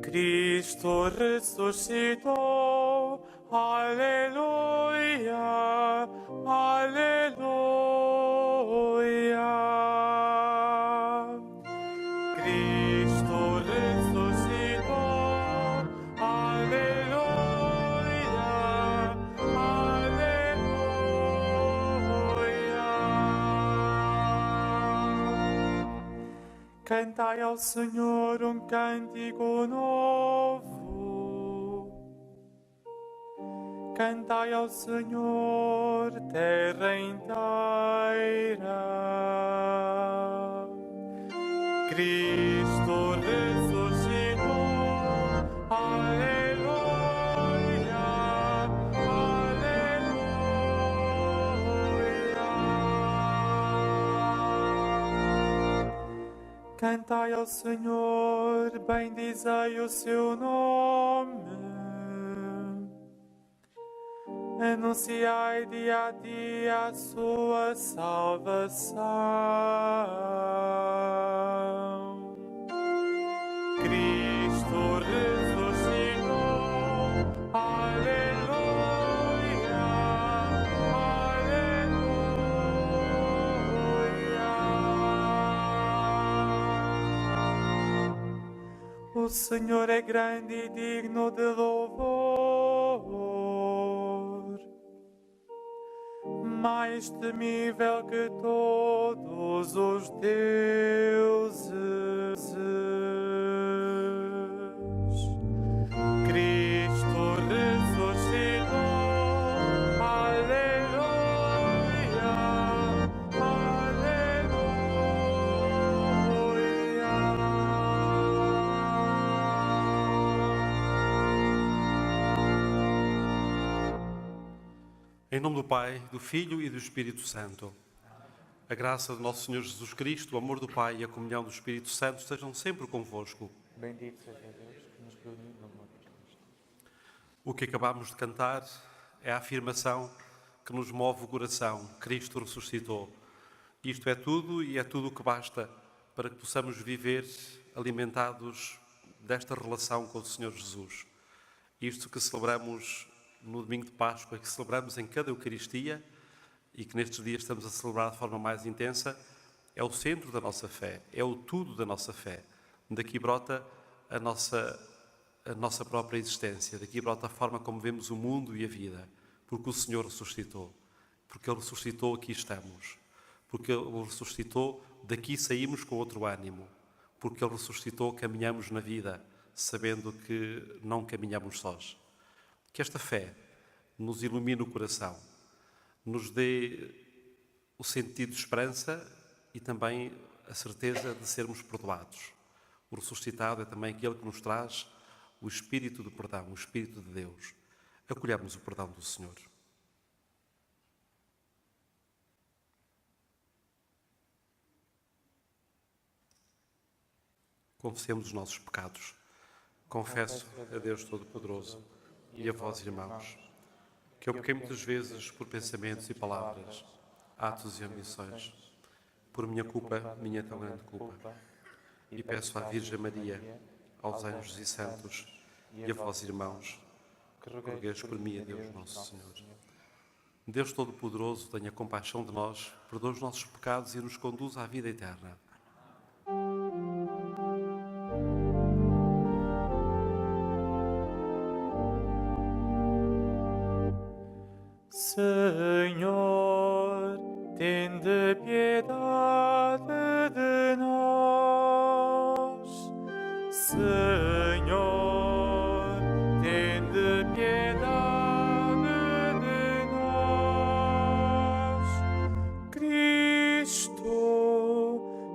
Cristo ressuscitou, aleluia, aleluia. Cristo ressuscitou, aleluia, aleluia. Cantai ao Senhor um cântico novo. Cantai ao Senhor, terra inteira. Cristo ressuscitou, aleluia, aleluia. Cantai ao Senhor, bendizei o seu nome. Anunciai dia a dia a sua salvação. Cristo ressuscitou, aleluia, aleluia. O Senhor é grande e digno de louvor, mais temível que todos os deuses. Cristo ressuscitou, aleluia, aleluia. Em nome do Pai, do Filho e do Espírito Santo. A graça do nosso Senhor Jesus Cristo, o amor do Pai e a comunhão do Espírito Santo estejam sempre convosco. Bendito seja Deus que nos reuniu no amor de Cristo. O que acabamos de cantar é a afirmação que nos move o coração. Cristo ressuscitou. Isto é tudo e é tudo o que basta para que possamos viver alimentados desta relação com o Senhor Jesus. Isto que celebramos no domingo de Páscoa, que celebramos em cada Eucaristia e que nestes dias estamos a celebrar de forma mais intensa, é o centro da nossa fé, é o tudo da nossa fé. Daqui brota a nossa própria existência, daqui brota a forma como vemos o mundo e a vida, porque o Senhor ressuscitou. Porque Ele ressuscitou, aqui estamos. Porque Ele ressuscitou, daqui saímos com outro ânimo. Porque Ele ressuscitou, caminhamos na vida, sabendo que não caminhamos sós. Que esta fé nos ilumine o coração, nos dê o sentido de esperança e também a certeza de sermos perdoados. O ressuscitado é também aquele que nos traz o espírito do perdão, o espírito de Deus. Acolhamos o perdão do Senhor. Confessemos os nossos pecados. Confesso a Deus Todo-Poderoso e a vós, irmãos, que eu pequei muitas vezes por pensamentos e palavras, atos e omissões, por minha culpa, minha tão grande culpa. E peço à Virgem Maria, aos anjos e santos e a vós, irmãos, que rogueis por mim a Deus Nosso Senhor. Deus Todo-Poderoso, tenha compaixão de nós, perdoa os nossos pecados e nos conduz à vida eterna. Senhor, tende piedade de nós. Senhor, tende piedade de nós. Cristo,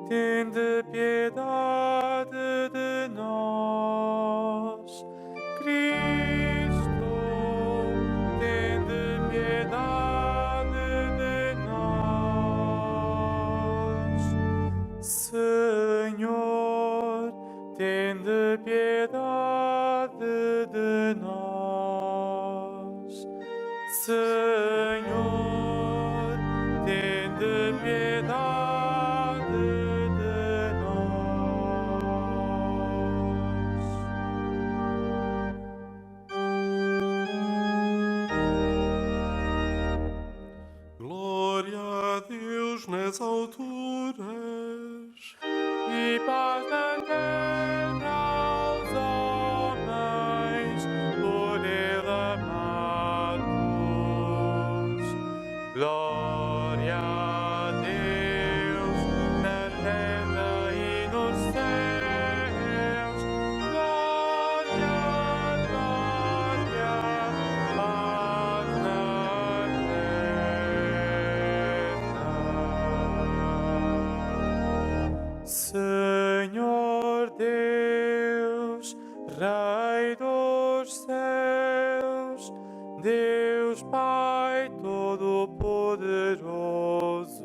tende piedade de nós. Cristo, tende piedade de nós. Senhor, tende piedade de nós. Senhor, tende piedade de nós. Glória a Deus nas alturas e paz na terra aos homens por ele amados. Glória a Deus na terra e nos céus. Glória, glória, paz na terra. Senhor Deus, Rei dos céus, Deus Pai Todo-Poderoso,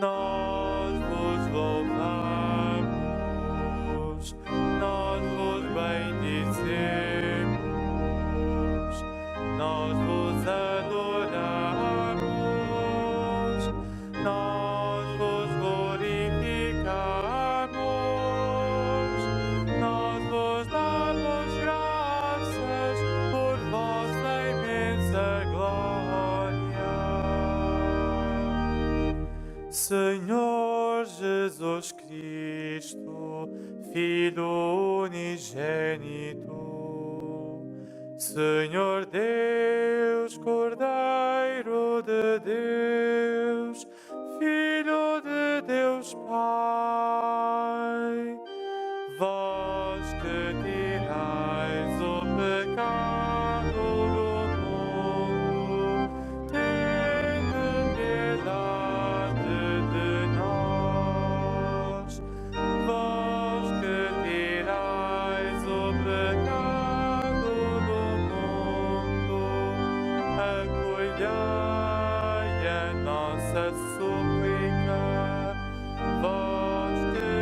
nós vos louvamos, nós vos bendizemos, nós vos adoramos, nós vos glorificamos, nós vos damos graças por vossa imensa glória. Senhor Jesus Cristo, Filho unigênito, Senhor Deus, Cordeiro de Deus, Filho de Deus Pai, vós que tirais o pecado do mundo, tende piedade de nós. Vós que tirais o pecado do mundo, acolhei a nossa súplica. Vós que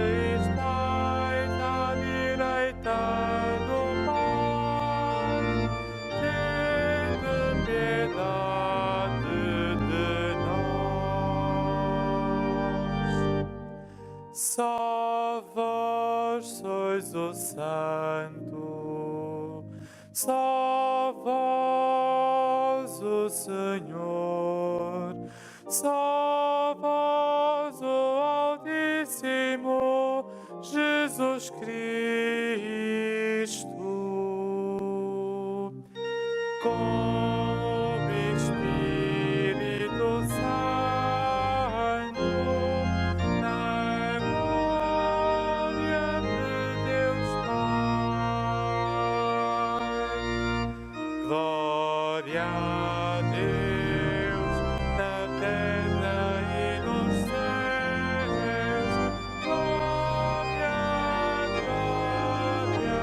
estáis à direita do Pai, tende piedade de nós. Só vós sois o Santo, só vós o Senhor, só vós o Altíssimo Jesus Cristo. Com o Espírito Santo, na glória de Deus Pai. Glória a Deus na terra e nos céus. Glória, glória,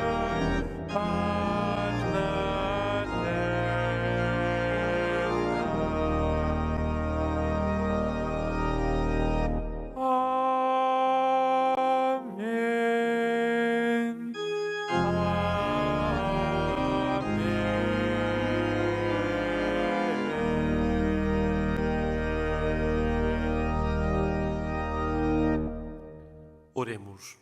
paz na terra. Amém. Oremos.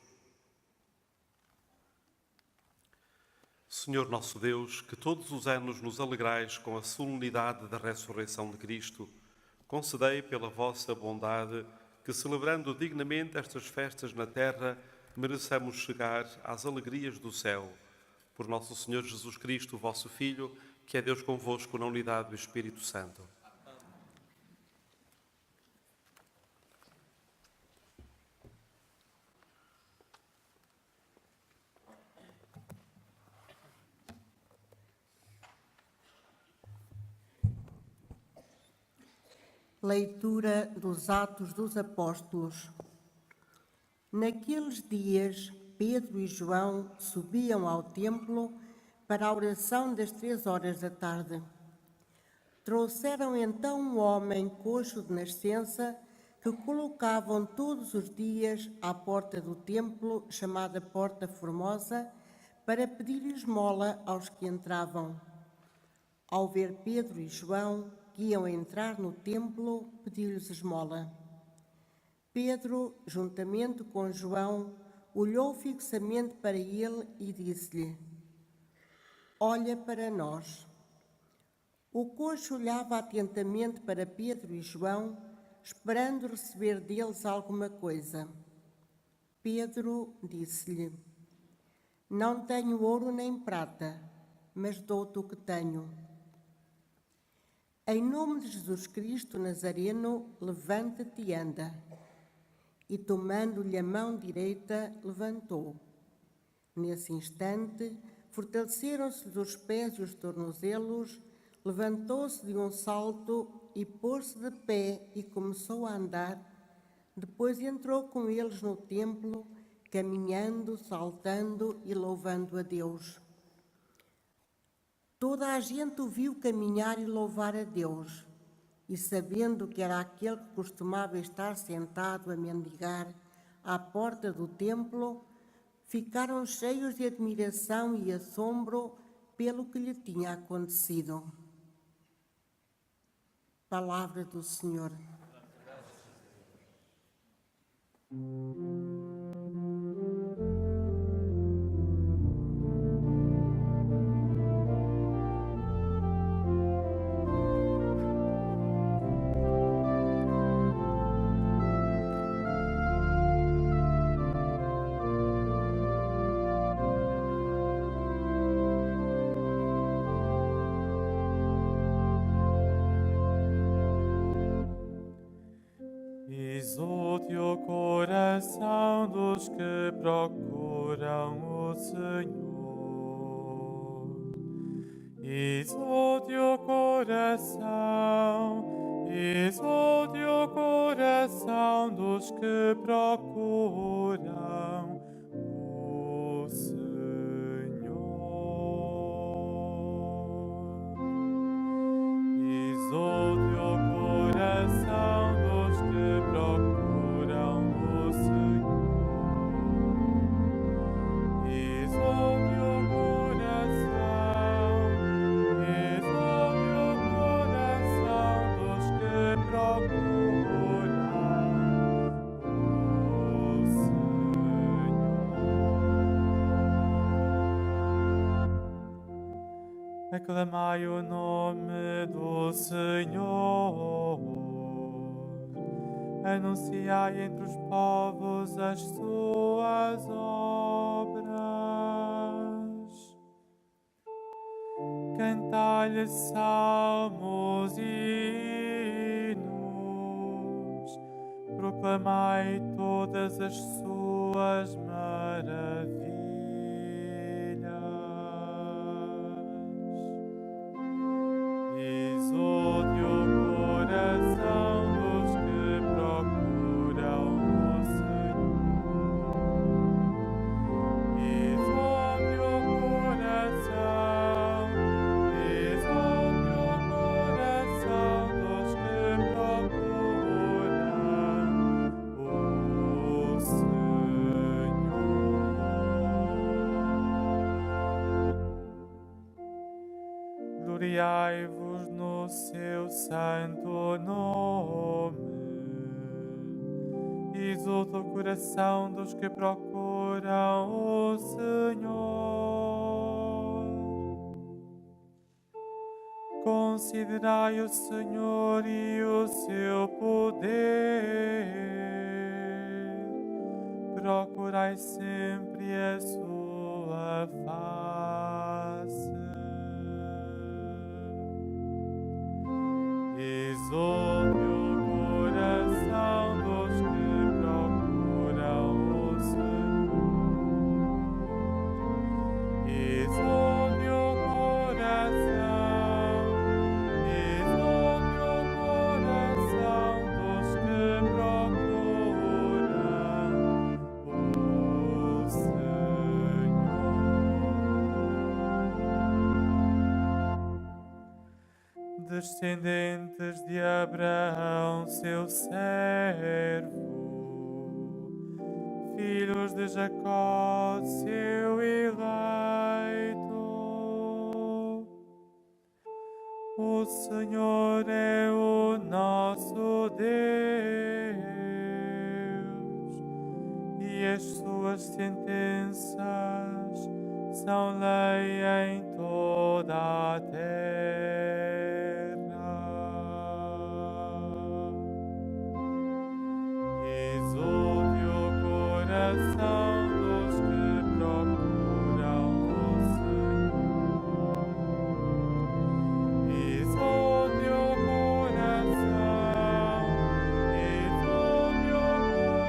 Senhor nosso Deus, que todos os anos nos alegrais com a solenidade da ressurreição de Cristo, concedei pela vossa bondade que, celebrando dignamente estas festas na terra, mereçamos chegar às alegrias do céu. Por nosso Senhor Jesus Cristo, vosso Filho, que é Deus convosco na unidade do Espírito Santo. Leitura dos Atos dos Apóstolos. Naqueles dias, Pedro e João subiam ao templo para a oração das 3 da tarde. Trouxeram então um homem coxo de nascença que colocavam todos os dias à porta do templo, chamada Porta Formosa, para pedir esmola aos que entravam. Ao ver Pedro e João, que iam entrar no templo, pediu-lhes esmola. Pedro, juntamente com João, olhou fixamente para ele e disse-lhe: Olha para nós. O coxo olhava atentamente para Pedro e João, esperando receber deles alguma coisa. Pedro disse-lhe: Não tenho ouro nem prata, mas dou-te o que tenho. Em nome de Jesus Cristo Nazareno, levanta-te e anda. E tomando-lhe a mão direita, levantou. Nesse instante, fortaleceram-se-lhe os pés e os tornozelos, levantou-se de um salto e pôs-se de pé e começou a andar. Depois entrou com eles no templo, caminhando, saltando e louvando a Deus. Toda a gente o viu caminhar e louvar a Deus, e sabendo que era aquele que costumava estar sentado a mendigar à porta do templo, ficaram cheios de admiração e assombro pelo que lhe tinha acontecido. Palavra do Senhor. Exulte o coração dos que procuram o Senhor. Exulte o coração dos que procuram o Senhor. Exulte o coração dos que procuram o Senhor. Exulte o coração dos que procuram o Senhor. Aclamai o nome do Senhor. Anunciai entre os povos as suas obras. Cantai-lhe salmos e hinos. Proclamai todas as suas maravilhas. Exulte o coração dos que procuram o Senhor. Exulte o coração dos que procuram o Senhor. Gloriai-vos no seu santo nome. Exulta o coração dos que procuram o Senhor. Considerai o Senhor e o seu poder. Procurai sempre a sua face. Exulte o coração dos que procuram o Senhor. Exulte o coração dos que procuram o Senhor. Descendentes de Abraão, seu servo, filhos de Jacó, seu eleito. O Senhor é o nosso Deus, e as suas sentenças são lei em toda a terra. Exulte o coração dos que procuram o Senhor. Exulte o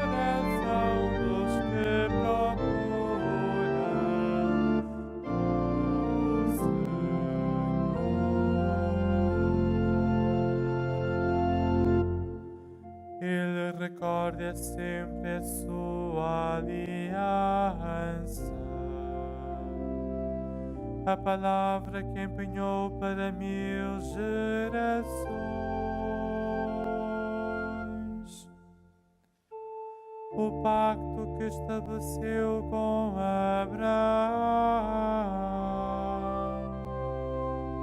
coração dos que procuram o Senhor. Ele recorda sempre a sua aliança, a palavra que empenhou para 1000 gerações, o pacto que estabeleceu com Abraão,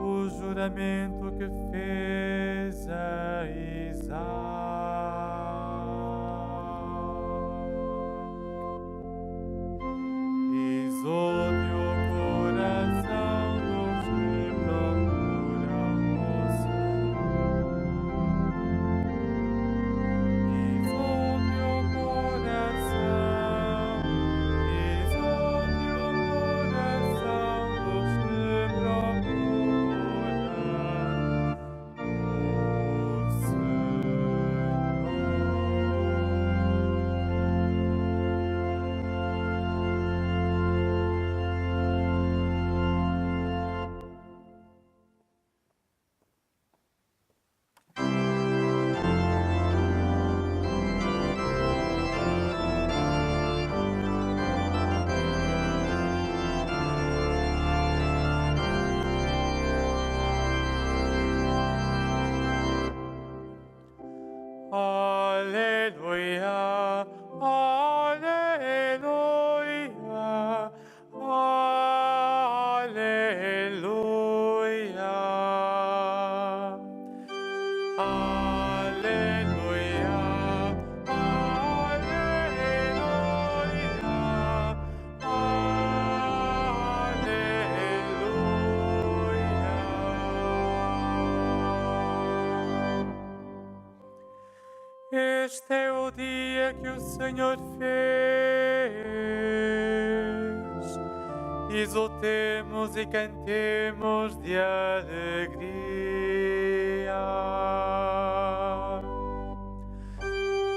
o juramento que fez a Isaac. Exulte o coração dos que procuram o Senhor. Exulte o coração dos que procuram o Aleluia, aleluia, aleluia. Aleluia, aleluia, aleluia. Este é o dia que o Senhor fez. Exultemos e cantemos de alegria.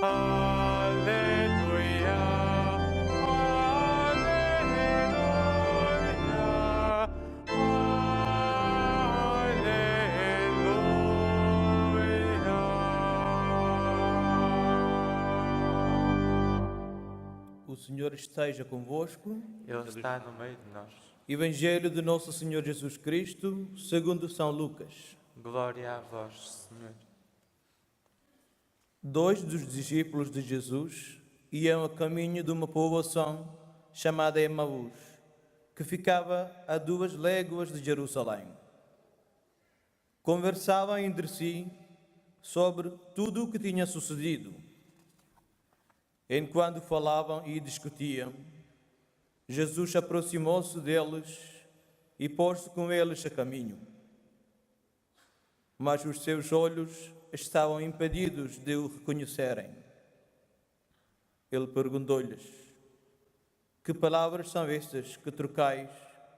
Aleluia, aleluia, aleluia. O Senhor esteja convosco. Ele está no meio de nós. Evangelho de Nosso Senhor Jesus Cristo, segundo São Lucas. Glória a vós, Senhor. 2 dos discípulos de Jesus iam a caminho de uma povoação chamada Emaús, que ficava a 2 léguas de Jerusalém. Conversavam entre si sobre tudo o que tinha sucedido. Enquanto falavam e discutiam, Jesus aproximou-se deles e pôs-se com eles a caminho. Mas os seus olhos estavam impedidos de o reconhecerem. Ele perguntou-lhes: que palavras são estas que trocais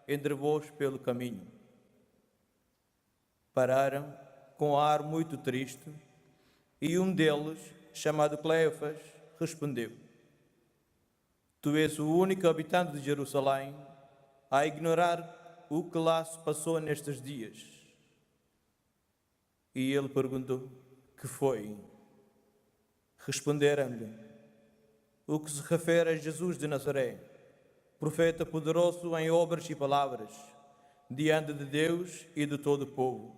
entre vós pelo caminho? Pararam com ar muito triste e um deles, chamado Cleofas, respondeu: tu és o único habitante de Jerusalém a ignorar o que lá se passou nestes dias. E ele perguntou: que foi? Responderam-lhe: o que se refere a Jesus de Nazaré, profeta poderoso em obras e palavras, diante de Deus e de todo o povo.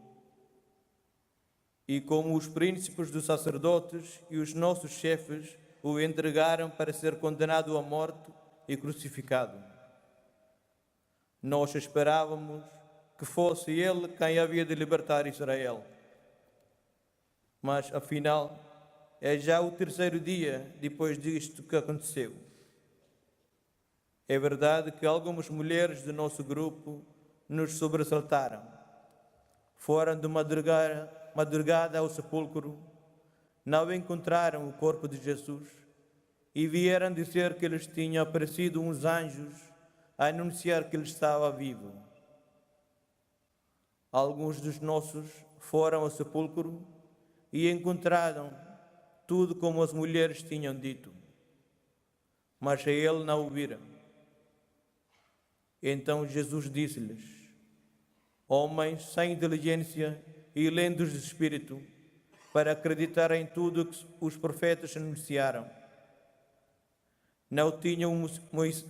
E como os príncipes dos sacerdotes e os nossos chefes o entregaram para ser condenado à morte e crucificado. Nós esperávamos que fosse ele quem havia de libertar Israel. Mas, afinal, é já o 3º dia depois disto que aconteceu. É verdade que algumas mulheres do nosso grupo nos sobressaltaram. Foram de madrugada ao sepulcro, não encontraram o corpo de Jesus e vieram dizer que lhes tinham aparecido uns anjos a anunciar que ele estava vivo. Alguns dos nossos foram ao sepulcro e encontraram tudo como as mulheres tinham dito, mas a ele não o viram. Então Jesus disse-lhes: homens sem inteligência e lentos de espírito, para acreditar em tudo o que os profetas anunciaram. Não tinham o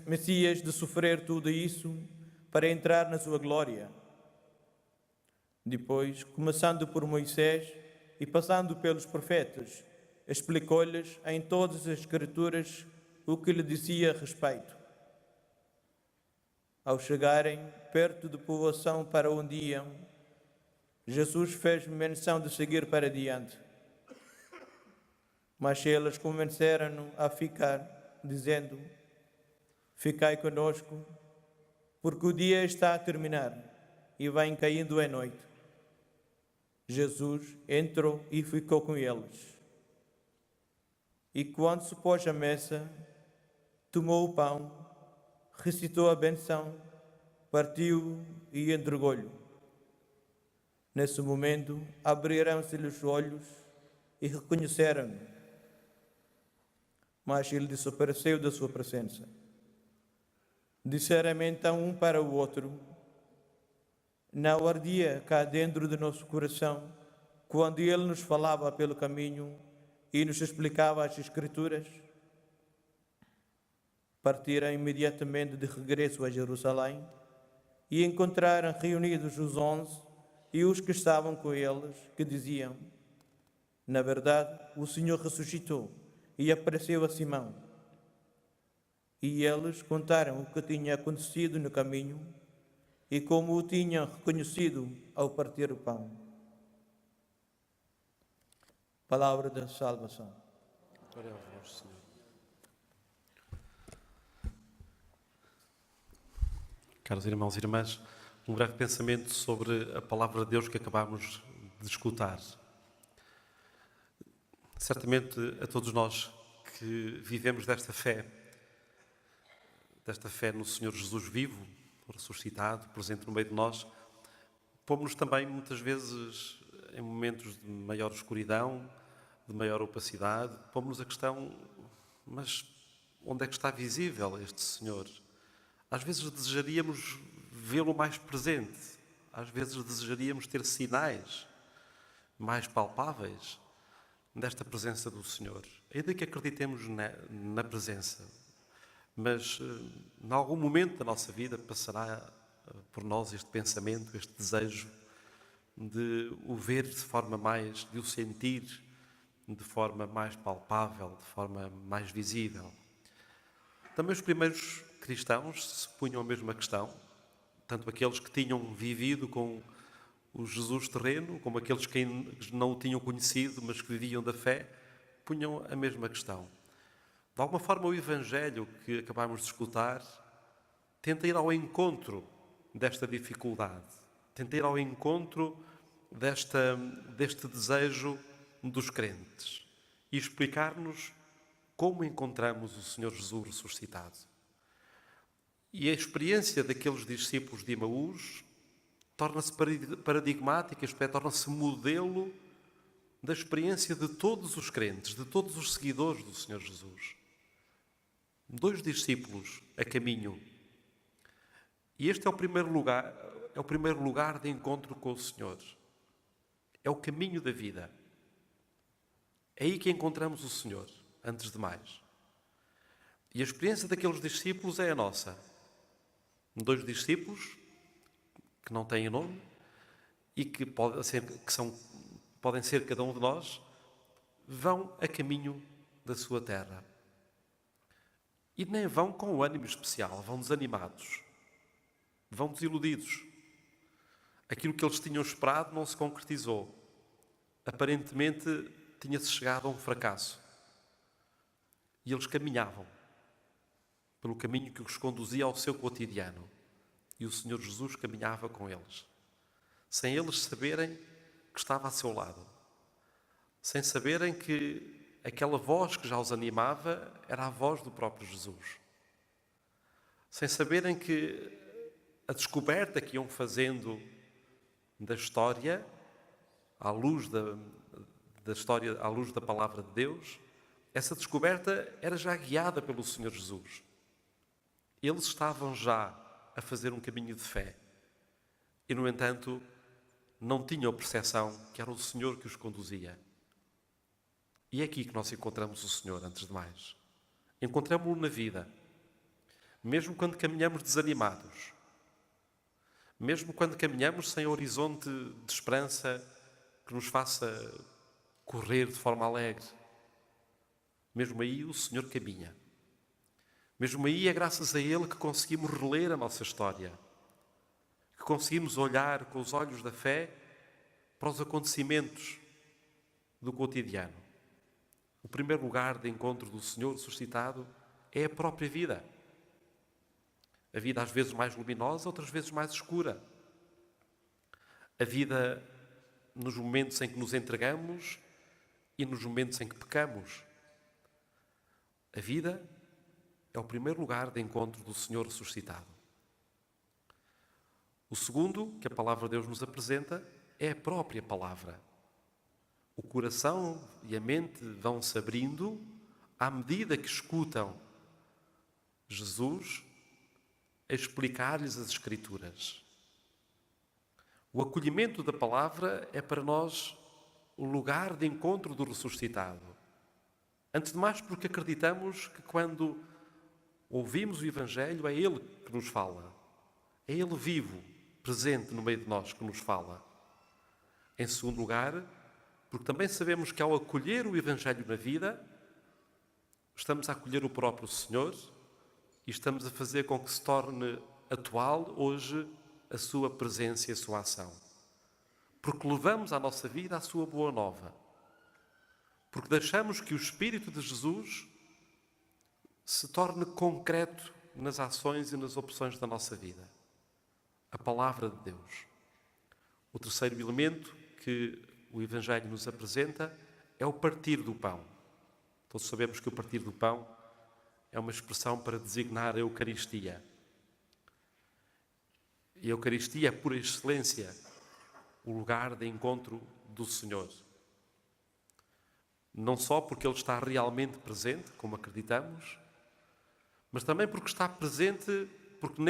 Messias de sofrer tudo isso para entrar na sua glória? Depois, começando por Moisés e passando pelos profetas, explicou-lhes em todas as Escrituras o que lhe dizia a respeito. Ao chegarem perto da povoação para onde iam, Jesus fez menção de seguir para diante. Mas eles convenceram-no a ficar, dizendo: ficai conosco, porque o dia está a terminar e vem caindo a noite. Jesus entrou e ficou com eles. E quando se pôs à mesa, tomou o pão, recitou a benção, partiu e entregou-lhe. Nesse momento, abriram-se-lhe os olhos e reconheceram-no. Mas ele desapareceu da sua presença. Disseram então um para o outro: não ardia cá dentro do nosso coração quando ele nos falava pelo caminho e nos explicava as Escrituras? Partiram imediatamente de regresso a Jerusalém e encontraram reunidos os 11 e os que estavam com eles, que diziam: na verdade, o Senhor ressuscitou e apareceu a Simão. E eles contaram o que tinha acontecido no caminho e como o tinham reconhecido ao partir o pão. Palavra da salvação. Glória a vós, Senhor. Caros irmãos e irmãs, um breve pensamento sobre a palavra de Deus que acabámos de escutar. Certamente a todos nós que vivemos desta fé no Senhor Jesus vivo, ressuscitado, presente no meio de nós, pomos-nos também muitas vezes em momentos de maior escuridão, de maior opacidade, pomos-nos a questão: mas onde é que está visível este Senhor? Às vezes desejaríamos vê-lo mais presente, às vezes desejaríamos ter sinais mais palpáveis desta presença do Senhor. Ainda que acreditemos na presença, mas em algum momento da nossa vida passará por nós este pensamento, este desejo de o ver de forma mais, de o sentir de forma mais palpável, de forma mais visível. Também os primeiros cristãos se punham a mesma questão, tanto aqueles que tinham vivido com o Jesus terreno, como aqueles que não o tinham conhecido, mas que viviam da fé, punham a mesma questão. De alguma forma, o Evangelho que acabámos de escutar tenta ir ao encontro desta dificuldade, tenta ir ao encontro deste desejo dos crentes e explicar-nos como encontramos o Senhor Jesus ressuscitado. E a experiência daqueles discípulos de Emaús torna-se paradigmática, isto é, torna-se modelo da experiência de todos os crentes, de todos os seguidores do Senhor Jesus. 2 discípulos a caminho. E este é o primeiro lugar de encontro com o Senhor. É o caminho da vida. É aí que encontramos o Senhor, antes de mais. E a experiência daqueles discípulos é a nossa. 2 discípulos que não têm nome e que podem ser cada um de nós, vão a caminho da sua terra. E nem vão com um ânimo especial, vão desanimados, vão desiludidos. Aquilo que eles tinham esperado não se concretizou. Aparentemente tinha-se chegado a um fracasso. E eles caminhavam pelo caminho que os conduzia ao seu cotidiano. E o Senhor Jesus caminhava com eles, sem eles saberem que estava a seu lado, sem saberem que aquela voz que já os animava era a voz do próprio Jesus. Sem saberem que a descoberta que iam fazendo da história, à luz da história, à luz da palavra de Deus, essa descoberta era já guiada pelo Senhor Jesus. Eles estavam já a fazer um caminho de fé e, no entanto, não tinham percepção que era o Senhor que os conduzia. E é aqui que nós encontramos o Senhor, antes de mais. Encontramos-o na vida. Mesmo quando caminhamos desanimados, mesmo quando caminhamos sem horizonte de esperança que nos faça correr de forma alegre, mesmo aí o Senhor caminha. Mesmo aí é graças a Ele que conseguimos reler a nossa história, que conseguimos olhar com os olhos da fé para os acontecimentos do cotidiano. O primeiro lugar de encontro do Senhor ressuscitado é a própria vida. A vida às vezes mais luminosa, outras vezes mais escura. A vida nos momentos em que nos entregamos e nos momentos em que pecamos. A vida é o primeiro lugar de encontro do Senhor ressuscitado. O segundo que a palavra de Deus nos apresenta é a própria palavra. O coração e a mente vão-se abrindo à medida que escutam Jesus a explicar-lhes as Escrituras. O acolhimento da palavra é para nós o lugar de encontro do ressuscitado. Antes de mais porque acreditamos que quando ouvimos o Evangelho é Ele que nos fala. É Ele vivo, presente no meio de nós que nos fala. Em segundo lugar, porque também sabemos que ao acolher o Evangelho na vida, estamos a acolher o próprio Senhor e estamos a fazer com que se torne atual hoje a sua presença e a sua ação. Porque levamos à nossa vida a sua boa nova. Porque deixamos que o Espírito de Jesus se torne concreto nas ações e nas opções da nossa vida. A palavra de Deus. O terceiro elemento que o Evangelho nos apresenta é o partir do pão. Todos sabemos que o partir do pão é uma expressão para designar a Eucaristia. E a Eucaristia é, por excelência, o lugar de encontro do Senhor. Não só porque Ele está realmente presente, como acreditamos, mas também porque está presente, porque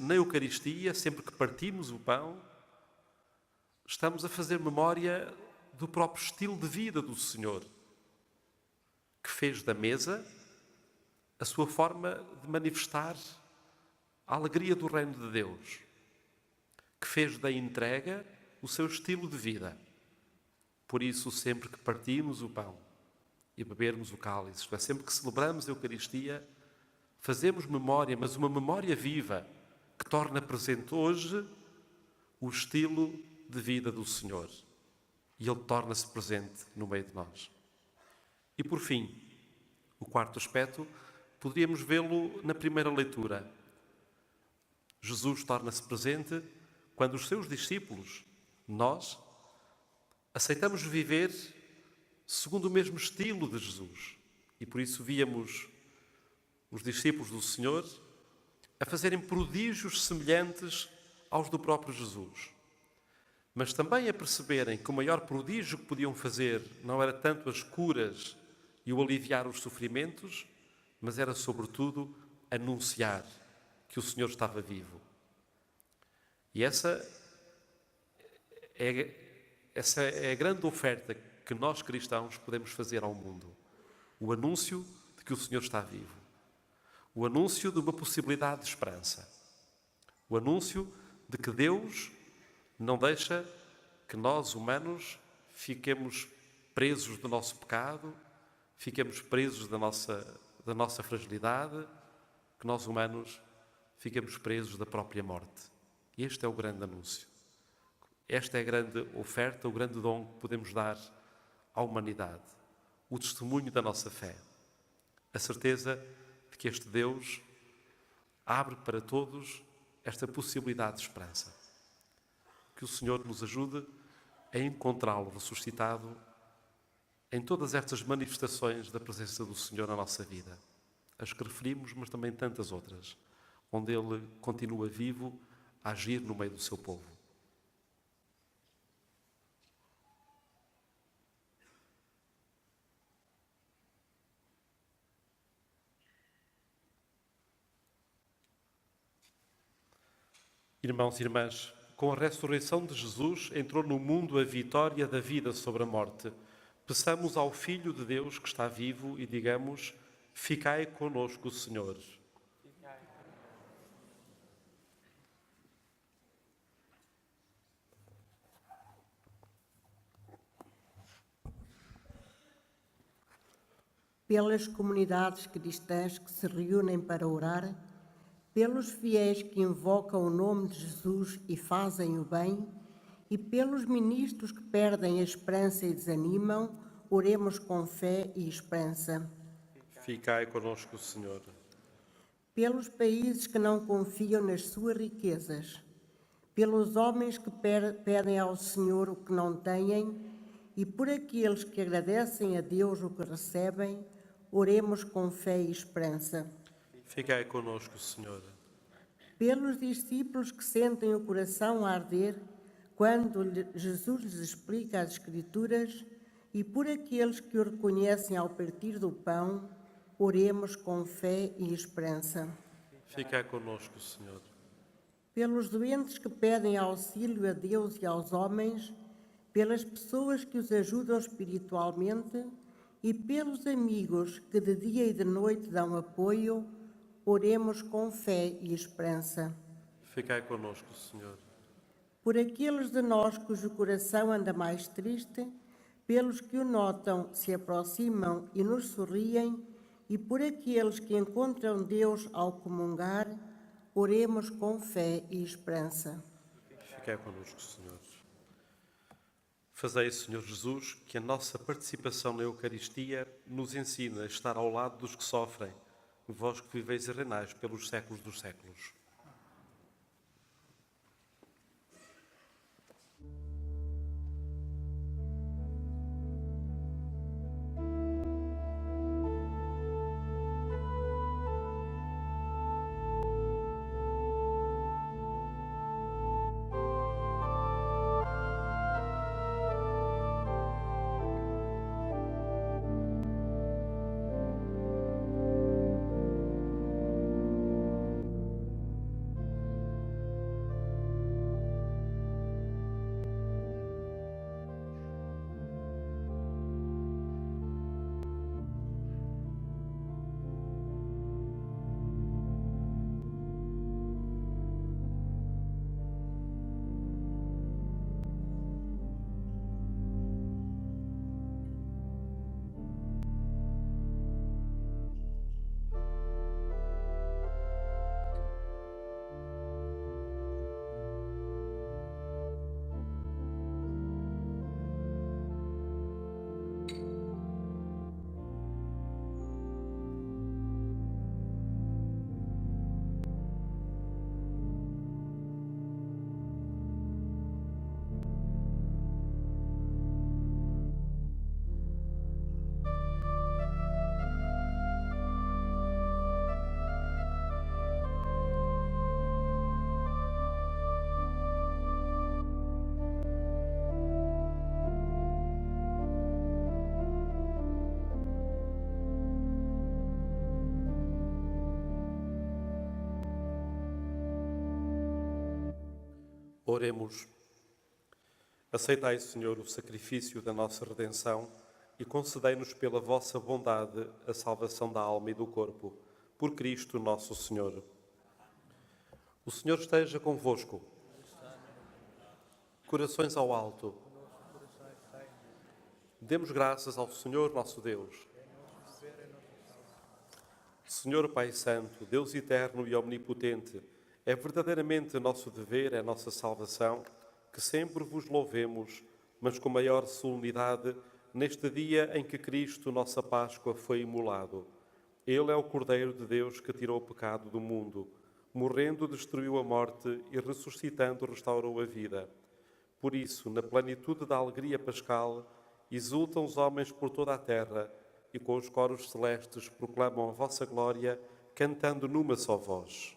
na Eucaristia, sempre que partimos o pão, estamos a fazer memória do próprio estilo de vida do Senhor, que fez da mesa a sua forma de manifestar a alegria do reino de Deus, que fez da entrega o seu estilo de vida. Por isso, sempre que partimos o pão e bebermos o cálice, isto é, sempre que celebramos a Eucaristia, fazemos memória, mas uma memória viva, que torna presente hoje o estilo de vida do Senhor. E Ele torna-se presente no meio de nós. E por fim, o quarto aspecto, poderíamos vê-lo na primeira leitura. Jesus torna-se presente quando os seus discípulos, nós, aceitamos viver segundo o mesmo estilo de Jesus. E por isso víamos os discípulos do Senhor a fazerem prodígios semelhantes aos do próprio Jesus. Mas também a perceberem que o maior prodígio que podiam fazer não era tanto as curas e o aliviar os sofrimentos, mas era, sobretudo, anunciar que o Senhor estava vivo. E essa é a grande oferta que nós cristãos podemos fazer ao mundo. O anúncio de que o Senhor está vivo. O anúncio de uma possibilidade de esperança. O anúncio de que Deus não deixa que nós, humanos, fiquemos presos do nosso pecado, fiquemos presos da nossa fragilidade, que nós, humanos, fiquemos presos da própria morte. E este é o grande anúncio. Esta é a grande oferta, o grande dom que podemos dar à humanidade. O testemunho da nossa fé. A certeza de que este Deus abre para todos esta possibilidade de esperança. Que o Senhor nos ajude a encontrá-lo ressuscitado em todas estas manifestações da presença do Senhor na nossa vida. As que referimos, mas também tantas outras, onde Ele continua vivo a agir no meio do seu povo. Irmãos e irmãs, com a ressurreição de Jesus entrou no mundo a vitória da vida sobre a morte. Peçamos ao Filho de Deus que está vivo e digamos: ficai conosco, Senhor. Pelas comunidades cristãs que se reúnem para orar, pelos fiéis que invocam o nome de Jesus e fazem o bem, e pelos ministros que perdem a esperança e desanimam, oremos com fé e esperança. Ficai conosco, Senhor. Pelos países que não confiam nas suas riquezas, pelos homens que pedem ao Senhor o que não têm, e por aqueles que agradecem a Deus o que recebem, oremos com fé e esperança. Ficai conosco, Senhor. Pelos discípulos que sentem o coração a arder quando Jesus lhes explica as Escrituras e por aqueles que o reconhecem ao partir do pão, oremos com fé e esperança. Ficai conosco, Senhor. Pelos doentes que pedem auxílio a Deus e aos homens, pelas pessoas que os ajudam espiritualmente e pelos amigos que de dia e de noite dão apoio, oremos com fé e esperança. Ficai conosco, Senhor. Por aqueles de nós cujo coração anda mais triste, pelos que o notam, se aproximam e nos sorriem, e por aqueles que encontram Deus ao comungar, oremos com fé e esperança. Ficai conosco, Senhor. Fazei, Senhor Jesus, que a nossa participação na Eucaristia nos ensine a estar ao lado dos que sofrem, vós que viveis e reinais pelos séculos dos séculos. Oremos. Aceitai, Senhor, o sacrifício da nossa redenção e concedei-nos pela vossa bondade a salvação da alma e do corpo. Por Cristo nosso Senhor. O Senhor esteja convosco. Corações ao alto. Demos graças ao Senhor nosso Deus. Senhor Pai Santo, Deus eterno e omnipotente, é verdadeiramente nosso dever, é nossa salvação, que sempre vos louvemos, mas com maior solenidade, neste dia em que Cristo, nossa Páscoa, foi imolado. Ele é o Cordeiro de Deus que tirou o pecado do mundo. Morrendo, destruiu a morte e, ressuscitando, restaurou a vida. Por isso, na plenitude da alegria pascal, exultam os homens por toda a terra e com os coros celestes proclamam a vossa glória, cantando numa só voz.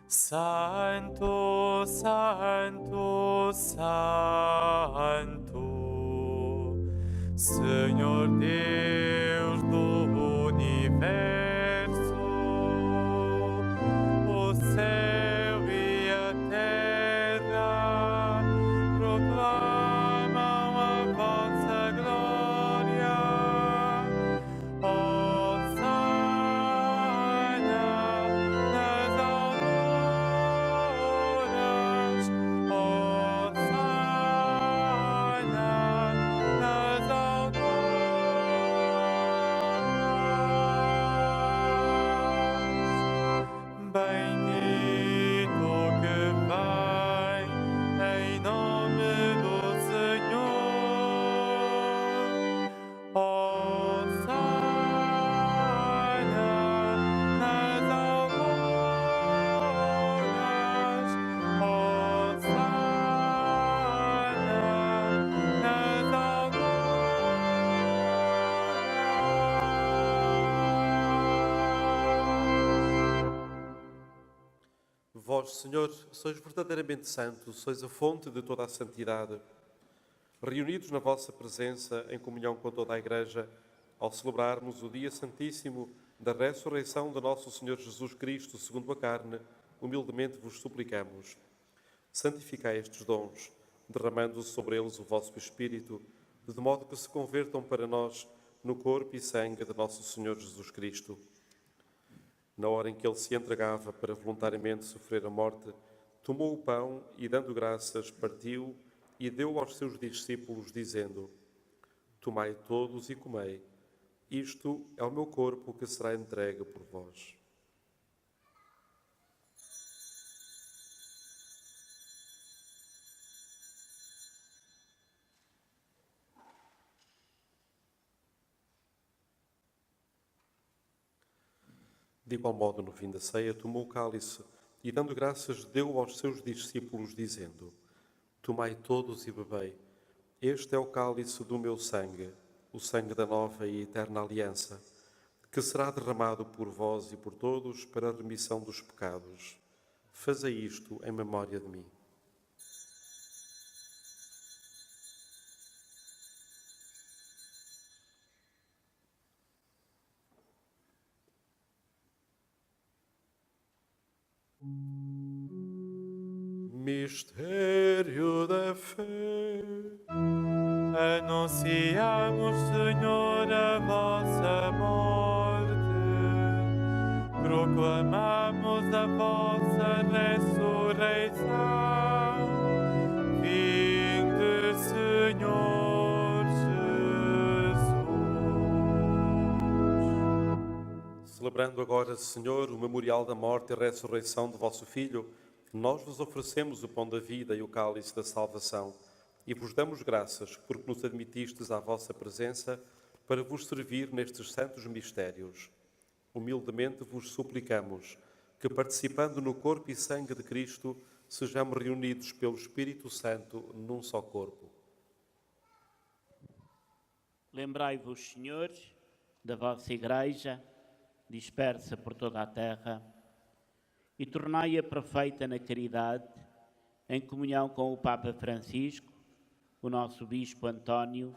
Santo, Santo, Santo, Senhor Deus do universo, o céu e a terra proclamam a vossa glória. Hosana nas alturas, Hosana nas alturas. Bendito que vem em nome do Senhor. Hosana nas alturas, Hosana nas alturas. Vós, Senhor, sois verdadeiramente santos, sois a fonte de toda a santidade. Reunidos na vossa presença, em comunhão com toda a Igreja, ao celebrarmos o dia santíssimo da ressurreição de nosso Senhor Jesus Cristo, segundo a carne, humildemente vos suplicamos. Santificai estes dons, derramando sobre eles o vosso Espírito, de modo que se convertam para nós no corpo e sangue de nosso Senhor Jesus Cristo. Na hora em que ele se entregava para voluntariamente sofrer a morte, tomou o pão e, dando graças, partiu e deu aos seus discípulos, dizendo: Tomai todos e comei. Isto é o meu corpo que será entregue por vós. De igual modo, no fim da ceia, tomou o cálice e, dando graças, deu aos seus discípulos, dizendo: Tomai todos e bebei. Este é o cálice do meu sangue, o sangue da nova e eterna aliança, que será derramado por vós e por todos para a remissão dos pecados. Fazei isto em memória de mim. Mistério da fé. Anunciamos, Senhor, a vossa morte, proclamamos a vossa ressurreição. Vinde, Senhor Jesus. Celebrando agora, Senhor, o memorial da morte e ressurreição do vosso Filho, nós vos oferecemos o pão da vida e o cálice da salvação e vos damos graças porque nos admitistes à vossa presença para vos servir nestes santos mistérios. Humildemente vos suplicamos que, participando no corpo e sangue de Cristo, sejamos reunidos pelo Espírito Santo num só corpo. Lembrai-vos, Senhor, da vossa Igreja, dispersa por toda a terra, e tornai-a perfeita na caridade, em comunhão com o Papa Francisco, o nosso Bispo António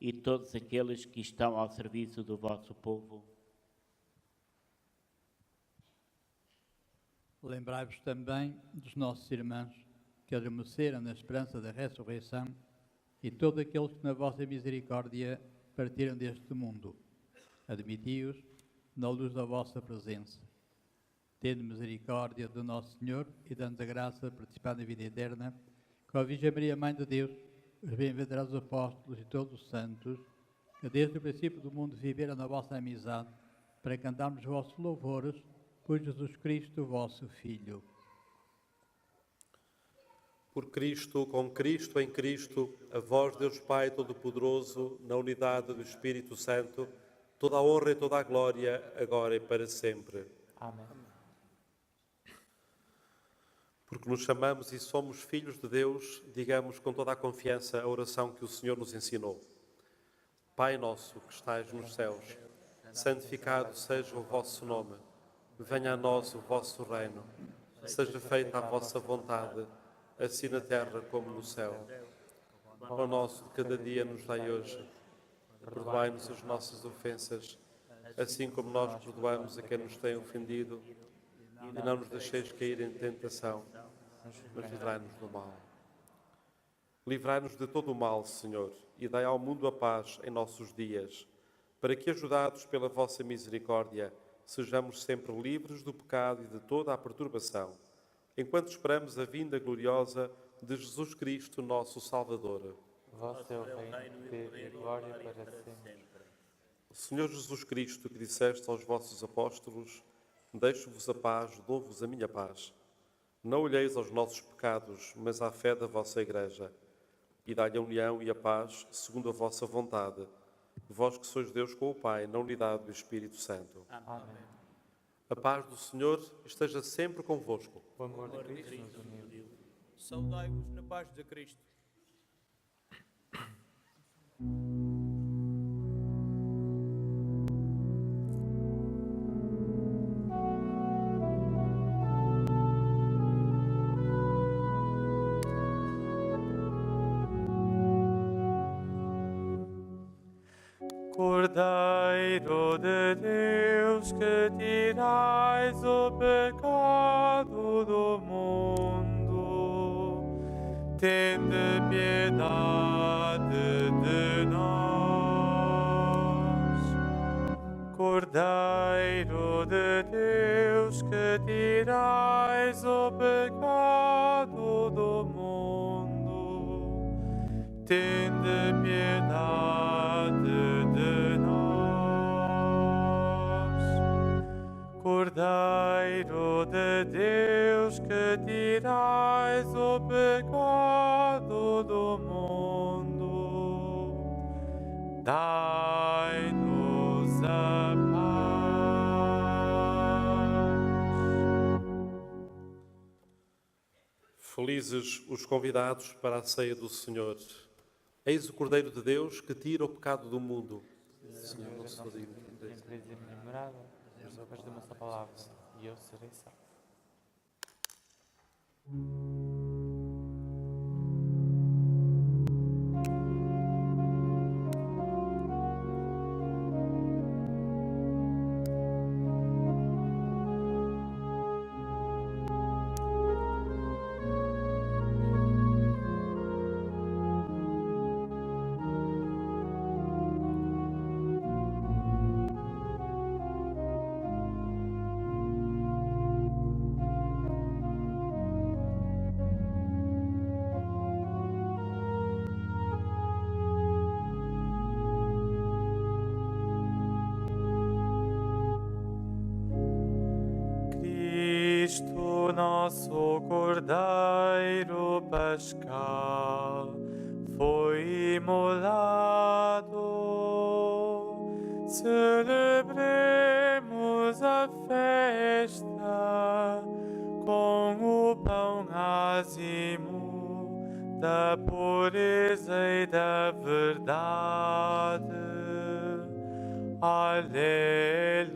e todos aqueles que estão ao serviço do vosso povo. Lembrai-vos também dos nossos irmãos que adormeceram na esperança da ressurreição e todos aqueles que na vossa misericórdia partiram deste mundo. Admiti-os na luz da vossa presença. Tende misericórdia do nosso Senhor e dando a graça de participar na vida eterna, com a Virgem Maria, Mãe de Deus, os bem-aventurados apóstolos e todos os santos, que desde o princípio do mundo viveram na vossa amizade, para cantarmos os vossos louvores por Jesus Cristo, vosso Filho. Por Cristo, com Cristo, em Cristo, a vós, Deus Pai Todo-Poderoso, na unidade do Espírito Santo, toda a honra e toda a glória, agora e para sempre. Amém. Porque nos chamamos e somos filhos de Deus, digamos com toda a confiança a oração que o Senhor nos ensinou. Pai nosso que estais nos céus, santificado seja o vosso nome. Venha a nós o vosso reino. Seja feita a vossa vontade, assim na terra como no céu. O pão nosso de cada dia nos dai hoje. Perdoai-nos as nossas ofensas, assim como nós perdoamos a quem nos tem ofendido. E não nos deixeis cair em tentação, mas livrai-nos do mal. Livrai-nos de todo o mal, Senhor, e dai ao mundo a paz em nossos dias, para que, ajudados pela vossa misericórdia, sejamos sempre livres do pecado e de toda a perturbação, enquanto esperamos a vinda gloriosa de Jesus Cristo, nosso Salvador. Vosso é o reino e glória para sempre. Senhor Jesus Cristo, que disseste aos vossos apóstolos: deixo-vos a paz, dou-vos a minha paz. Não olheis aos nossos pecados, mas à fé da vossa Igreja, e dai-lhe a união e a paz, segundo a vossa vontade. Vós que sois Deus com o Pai, na unidade do Espírito Santo. Amém. A paz do Senhor esteja sempre convosco. O amor de Cristo nos uniu. Saudai-vos na paz de Cristo. Cordeiro de Deus, que tirais o pecado do mundo, tende piedade de nós. Cordeiro de Deus, que tirais o pecado do mundo, tende piedade de nós. Cordeiro de Deus, que tirais o pecado do mundo, dai-nos a paz. Felizes os convidados para a ceia do Senhor. Eis o Cordeiro de Deus que tira o pecado do mundo. Senhor, não sou digno de Entreis em minha morada, mas depois da vossa palavra, e eu serei salvo. Cristo, nosso Cordeiro Pascal, foi imolado. Celebremos a festa com o pão ázimo da pureza e da verdade. Aleluia.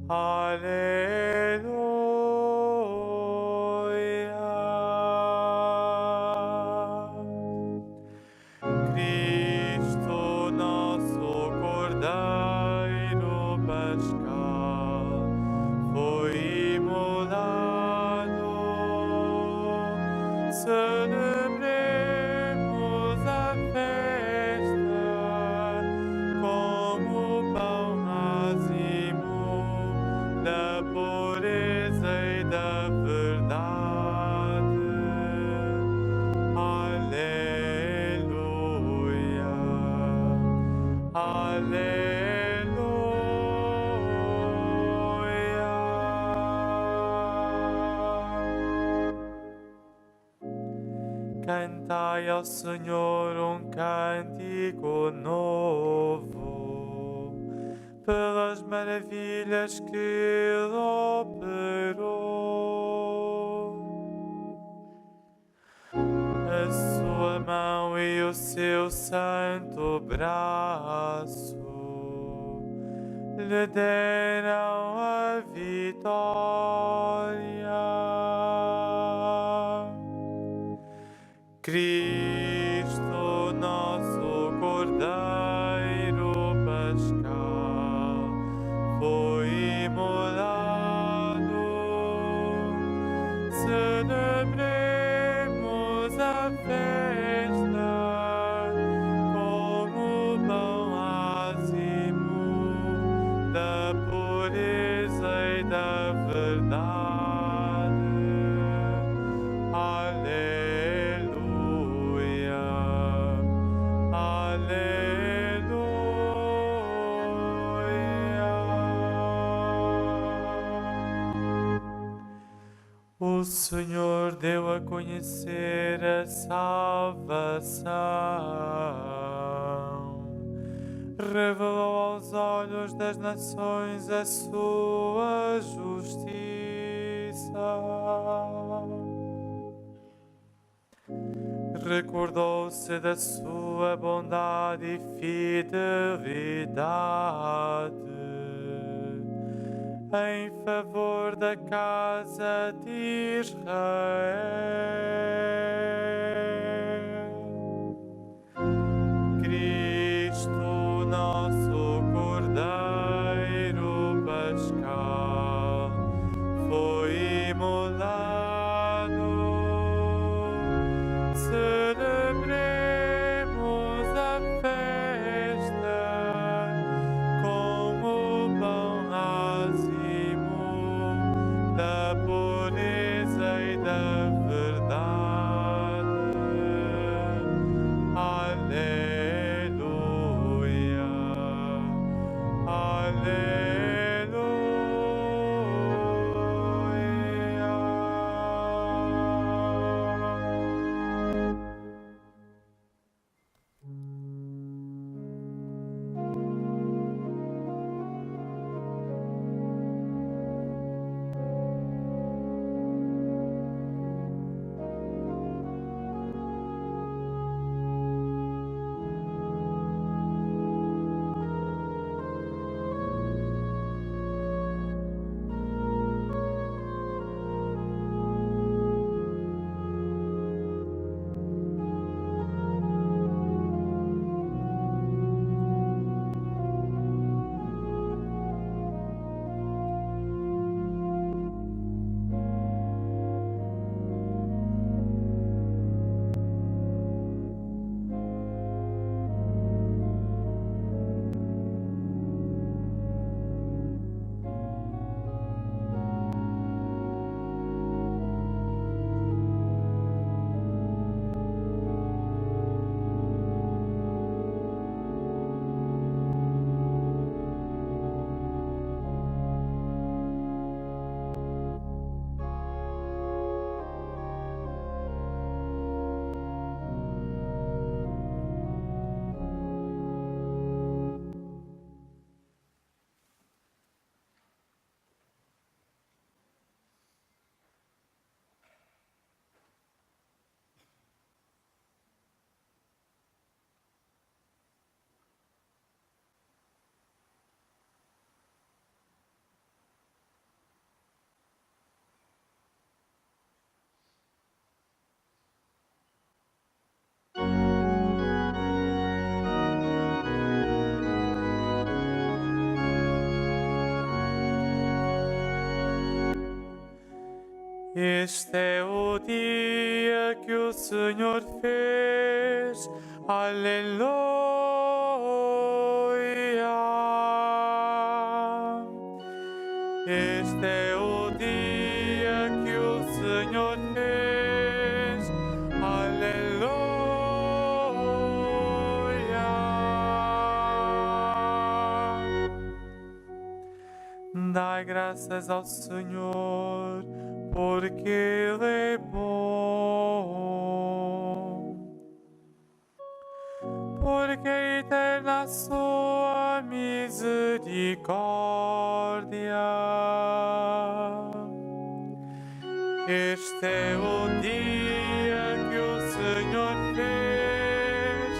Aleluia. Cristo, nosso Cordeiro Pascal, foi imolado. Celebremos a festa com o pão ázimo da pureza e da verdade. Aleluia. Aleluia. Cantai ao Senhor um cântico novo, pelas maravilhas que Ele operou. seu santo braço lhe deram a vitória. Cristo, nosso Cordeiro Pascal, foi imolado. Celebremos a festa como pão ázimo da pureza e da verdade. Aleluia, aleluia. O Senhor deu a conhecer a salvação, revelou aos olhos das nações a sua justiça. Recordou-se da sua bondade e fidelidade em favor da casa de Israel. Cristo, nosso Cordeiro Pascal, foi imolado. Celebremos a festa como pão ázimo da pureza e da verdade. Aleluia, aleluia. Este é o dia que o Senhor fez. Aleluia. Este é o dia que o Senhor fez. Aleluia. Dai graças ao Senhor, porque Ele é bom, porque é eterna a sua misericórdia. Este é o dia que o Senhor fez.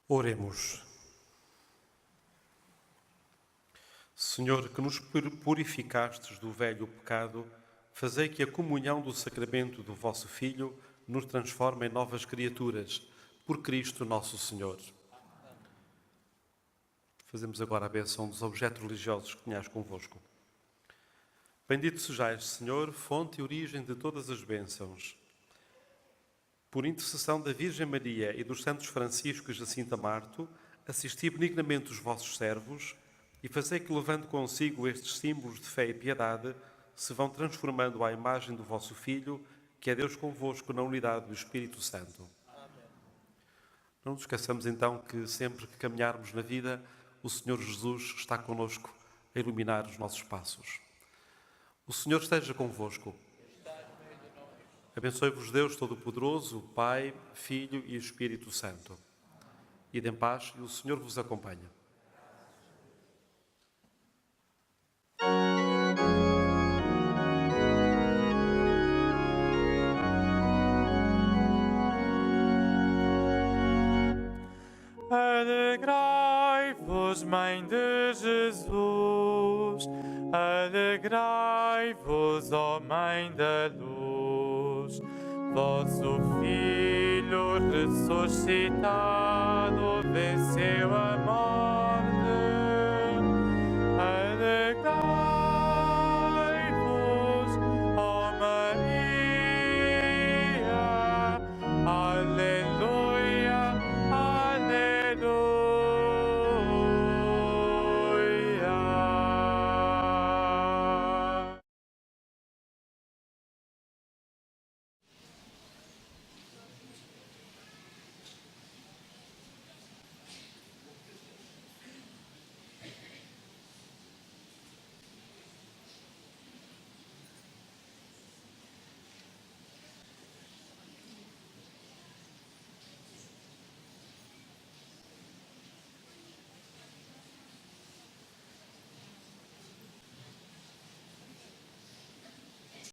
Oremos. Senhor, que nos purificastes do velho pecado, fazei que a comunhão do sacramento do vosso Filho nos transforme em novas criaturas, por Cristo nosso Senhor. Fazemos agora a bênção dos objetos religiosos que tenhais convosco. Bendito sejais, Senhor, fonte e origem de todas as bênçãos. Por intercessão da Virgem Maria e dos santos Francisco e Jacinta Marto, assisti benignamente os vossos servos e fazei que, levando consigo estes símbolos de fé e piedade, se vão transformando à imagem do vosso Filho, que é Deus convosco na unidade do Espírito Santo. Amém. Não nos esqueçamos então que sempre que caminharmos na vida, o Senhor Jesus está connosco a iluminar os nossos passos. O Senhor esteja convosco. Abençoe-vos Deus Todo-Poderoso, Pai, Filho e Espírito Santo. Ide em paz e o Senhor vos acompanha. Alegrai-vos, Mãe de Jesus, alegrai-vos, ó Mãe da Luz, vosso Filho ressuscitado venceu a